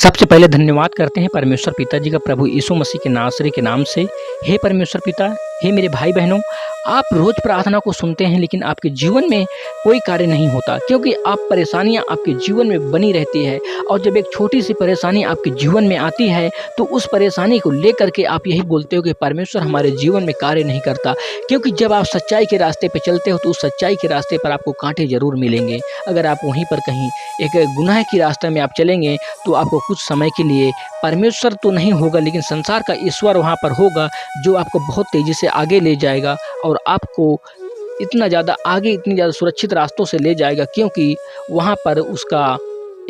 सबसे पहले धन्यवाद करते हैं परमेश्वर पिताजी का प्रभु यीशु मसीह के नासरी के नाम से। हे परमेश्वर पिता, हे मेरे भाई बहनों, आप रोज प्रार्थना को सुनते हैं लेकिन आपके जीवन में कोई कार्य नहीं होता, क्योंकि आप परेशानियां आपके जीवन में बनी रहती है। और जब एक छोटी सी परेशानी आपके जीवन में आती है तो उस परेशानी को लेकर के आप यही बोलते हो कि परमेश्वर हमारे जीवन में कार्य नहीं करता। क्योंकि जब आप सच्चाई के रास्ते पर चलते हो तो उस सच्चाई के रास्ते पर आपको कांटे जरूर मिलेंगे। अगर आप वहीं पर कहीं एक गुनाह की रास्ते में आप चलेंगे तो आपको कुछ समय के लिए परमेश्वर तो नहीं होगा लेकिन संसार का ईश्वर वहाँ पर होगा, जो आपको बहुत तेज़ी से आगे ले जाएगा और आपको इतनी ज़्यादा सुरक्षित रास्तों से ले जाएगा, क्योंकि वहाँ पर उसका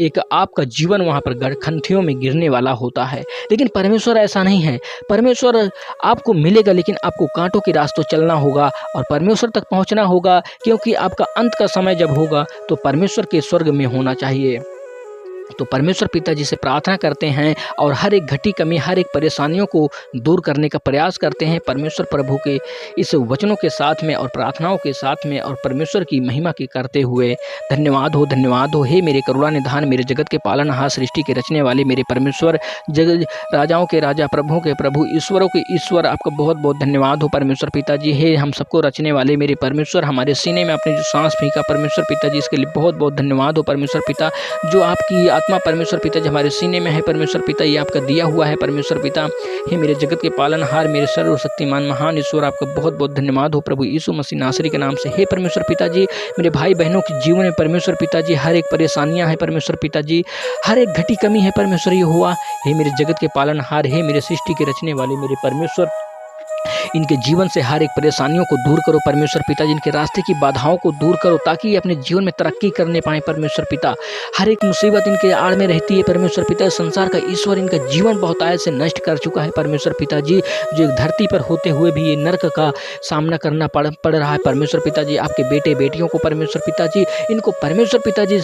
एक आपका जीवन वहाँ पर गड्ढों में गिरने वाला होता है। लेकिन परमेश्वर ऐसा नहीं है। परमेश्वर आपको मिलेगा लेकिन आपको कांटों के रास्तों चलना होगा और परमेश्वर तक पहुँचना होगा, क्योंकि आपका अंत का समय जब होगा तो परमेश्वर के स्वर्ग में होना चाहिए। तो परमेश्वर पिताजी से प्रार्थना करते हैं और हर एक घटी कमी, हर एक परेशानियों को दूर करने का प्रयास करते हैं परमेश्वर प्रभु के इस वचनों के साथ में और प्रार्थनाओं के साथ में, और परमेश्वर की महिमा के करते हुए धन्यवाद हो हे मेरे करुणा निधान, मेरे जगत के पालनहार, सृष्टि के रचने वाले मेरे परमेश्वर, जगत राजाओं के राजा, प्रभुओं के प्रभु, ईश्वरों के ईश्वर, आपका बहुत बहुत धन्यवाद हो परमेश्वर पिताजी। हे हम सबको रचने वाले मेरे परमेश्वर, हमारे सीने में अपने जो सांस फीका परमेश्वर पिताजी, इसके लिए बहुत बहुत धन्यवाद हो परमेश्वर पिता। जो आपकी आत्मा परमेश्वर पिता जो हमारे सीने में है परमेश्वर पिता, ये आपका दिया हुआ है परमेश्वर पिता। हे मेरे जगत के पालनहार, मेरे सर्वशक्तिमान महान ईश्वर, आपका बहुत बहुत धन्यवाद हो प्रभु यीशु मसीह नासरी के नाम से। हे परमेश्वर पिताजी, मेरे भाई बहनों के जीवन में परमेश्वर पिताजी हर एक परेशानियां हैं परमेश्वर पिताजी, हर एक घटी कमी है परमेश्वर ये हुआ। हे मेरे जगत के पालनहार, हे मेरे सृष्टि के रचने वाले मेरे परमेश्वर, इनके जीवन से हर एक परेशानियों को दूर करो परमेश्वर पिताजी, इनके रास्ते की बाधाओं को दूर करो ताकि ये अपने जीवन में तरक्की करने पाए परमेश्वर पिता। हर एक मुसीबत इनके आड़ में रहती है परमेश्वर पिता। संसार का ईश्वर इनका जीवन बहुत आय से नष्ट कर चुका है परमेश्वर पिताजी, जो एक धरती पर होते हुए भी ये नर्क का सामना करना पड़ रहा है परमेश्वर पिताजी। आपके बेटे बेटियों को परमेश्वर पिताजी, इनको परमेश्वर पिताजी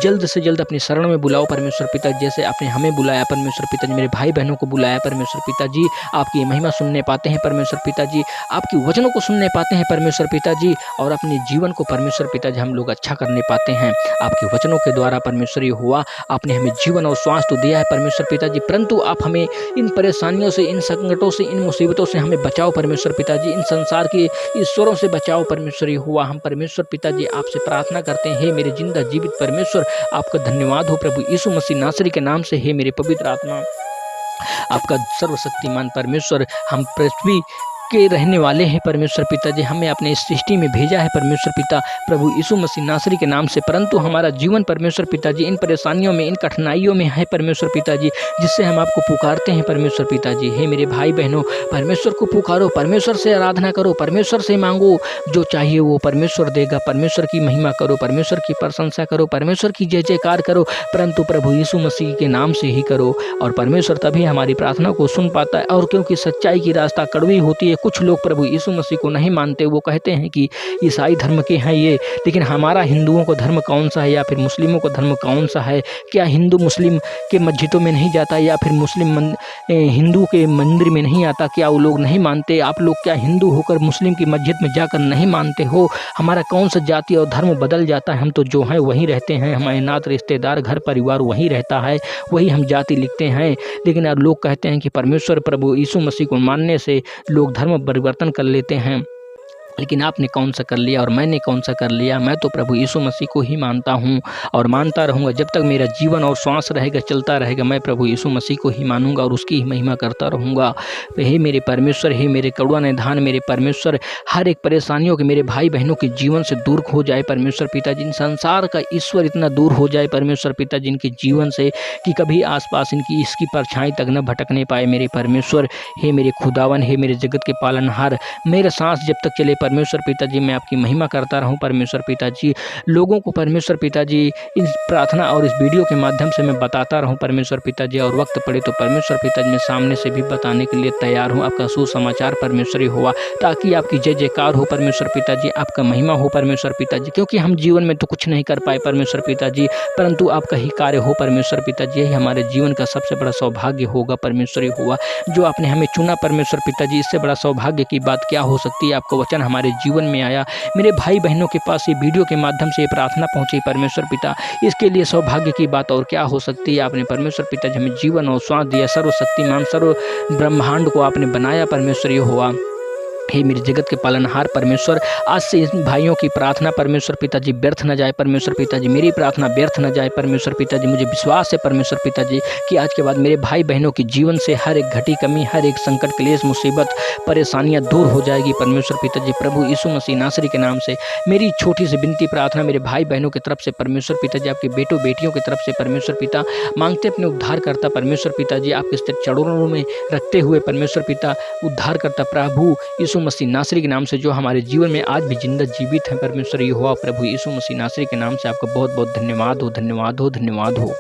जल्द से जल्द अपनी शरण में बुलाओ परमेश्वर पिताजी, जैसे आपने हमें बुलाया परमेश्वर पिताजी, मेरे भाई बहनों को बुलाया परमेश्वर पिताजी। आपकी महिमा सुनने पाते हैं परमेश्वर पिताजी, आपकी वचनों को सुनने पाते हैं परमेश्वर पिताजी, और अपने जीवन को परमेश्वर पिताजी हम लोग अच्छा करने पाते हैं आपके वचनों के द्वारा परमेश्वर। ये हुआ आपने हमें जीवन और श्वास तो दिया है परमेश्वर पिताजी, परंतु आप हमें इन परेशानियों से, इन संकटों से, इन मुसीबतों से हमें बचाओ परमेश्वर पिताजी, इन संसार के ईश्वरों से बचाओ परमेश्वर। ये हुआ हम परमेश्वर पिताजी आपसे प्रार्थना करते हैं। हे मेरे जिंदा जीवित परमेश्वर, आपका धन्यवाद हो प्रभु यीशु मसीह नासरी के नाम से। हे मेरे पवित्र आत्मा, आपका सर्वशक्तिमान परमेश्वर, हम पृथ्वी के रहने वाले हैं परमेश्वर पिताजी, हमें अपने इस सृष्टि में भेजा है परमेश्वर पिता प्रभु यीशु मसीह नासरी के नाम से, परंतु हमारा जीवन परमेश्वर पिताजी इन परेशानियों में, इन कठिनाइयों में है परमेश्वर पिताजी, जिससे हम आपको पुकारते हैं परमेश्वर पिताजी। हे मेरे भाई बहनों, परमेश्वर को पुकारो, परमेश्वर से आराधना करो, परमेश्वर से मांगो, जो चाहिए वो परमेश्वर देगा। परमेश्वर की महिमा करो, परमेश्वर की प्रशंसा करो, परमेश्वर की जय जयकार करो, परंतु प्रभु यीशु मसीह के नाम से ही करो, और परमेश्वर तभी हमारी प्रार्थना को सुन पाता है। और क्योंकि सच्चाई की रास्ता कड़वी होती है, कुछ लोग प्रभु यीशु मसीह को नहीं मानते, वो कहते हैं कि ईसाई धर्म के हैं ये, लेकिन हमारा हिंदुओं का धर्म कौन सा है या फिर मुस्लिमों का धर्म कौन सा है? क्या हिंदू मुस्लिम के मस्जिदों में नहीं जाता या फिर मुस्लिम हिंदू के मंदिर में नहीं आता? क्या वो लोग नहीं मानते? आप लोग क्या हिंदू होकर मुस्लिम की मस्जिद में जाकर नहीं मानते हो? हमारा कौन सा जाति और धर्म बदल जाता है? हम तो जो हैं वहीं रहते हैं, हमारे नात रिश्तेदार घर परिवार वहीं रहता है, वही हम जाति लिखते हैं। लेकिन अब लोग कहते हैं कि परमेश्वर प्रभु यीशु मसीह को मानने से लोग धर्म परिवर्तन कर लेते हैं, लेकिन आपने कौन सा कर लिया और मैंने कौन सा कर लिया? मैं तो प्रभु यीशु मसीह को ही मानता हूँ और मानता रहूँगा जब तक मेरा जीवन और श्वास रहेगा, चलता रहेगा। मैं प्रभु यीशु मसीह को ही मानूंगा और उसकी ही महिमा करता रहूँगा। हे मेरे परमेश्वर, हे मेरे करुणा निधान मेरे परमेश्वर, हर एक परेशानियों के मेरे भाई बहनों के जीवन से दूर हो जाए परमेश्वर पिताजी, इन संसार का ईश्वर इतना दूर हो जाए परमेश्वर पिताजी इनके जीवन से कि कभी आसपास इनकी इसकी परछाई तक न भटकने पाए मेरे परमेश्वर। हे मेरे खुदावन, हे मेरे जगत के पालनहार, मेरा सांस जब तक चले परमेश्वर पिताजी मैं आपकी महिमा करता रहूं परमेश्वर पिताजी। लोगों को परमेश्वर पिताजी इस प्रार्थना और इस वीडियो के माध्यम से मैं बताता रहूं परमेश्वर पिताजी, और वक्त पड़े तो परमेश्वर पिताजी मैं सामने से भी बताने के लिए तैयार हूं आपका सुसमाचार परमेश्वरी हुआ, ताकि आपकी जय जयकार हो परमेश्वर पिताजी, आपका महिमा हो परमेश्वर पिताजी। क्योंकि हम जीवन में तो कुछ नहीं कर पाए परमेश्वर पिताजी, परंतु आपका ही कार्य हो परमेश्वर पिताजी। यही हमारे जीवन का सबसे बड़ा सौभाग्य होगा परमेश्वरी हुआ, जो आपने हमें चुना परमेश्वर पिताजी। इससे बड़ा सौभाग्य की बात क्या हो सकती है? आपका वचन हमारे जीवन में आया, मेरे भाई बहनों के पास ये वीडियो के माध्यम से ये प्रार्थना पहुँची परमेश्वर पिता, इसके लिए सौभाग्य की बात और क्या हो सकती है। आपने परमेश्वर पिता जी हमें जीवन और श्वास दिया, सर्वशक्तिमान सर्व ब्रह्मांड को आपने बनाया परमेश्वर यहोवा। हे मेरे जगत के पालनहार परमेश्वर, आज से इन भाइयों की प्रार्थना परमेश्वर पिताजी व्यर्थ न जाए परमेश्वर पिताजी, मेरी प्रार्थना व्यर्थ न जाए परमेश्वर पिताजी। मुझे विश्वास है परमेश्वर पिताजी कि आज के बाद मेरे भाई बहनों के जीवन से हर एक घटी कमी, हर एक संकट, क्लेश, मुसीबत, परेशानियां दूर हो जाएगी परमेश्वर पिताजी। प्रभु यीशु मसीह नासरी के नाम से मेरी छोटी सी विनती प्रार्थना मेरे भाई बहनों की तरफ से परमेश्वर पिताजी, आपके बेटों बेटियों की तरफ से परमेश्वर पिता, मांगते अपने उद्धार करता परमेश्वर पिताजी, आपके चरणों में रखते हुए परमेश्वर पिता, उद्धार करता प्रभु यीशु मसीह नासरी के नाम से, जो हमारे जीवन में आज भी जिंदा जीवित है परमेश्वर यहोवा। प्रभु यीशु मसीह नासरी के नाम से आपका बहुत बहुत धन्यवाद हो, धन्यवाद हो, धन्यवाद हो।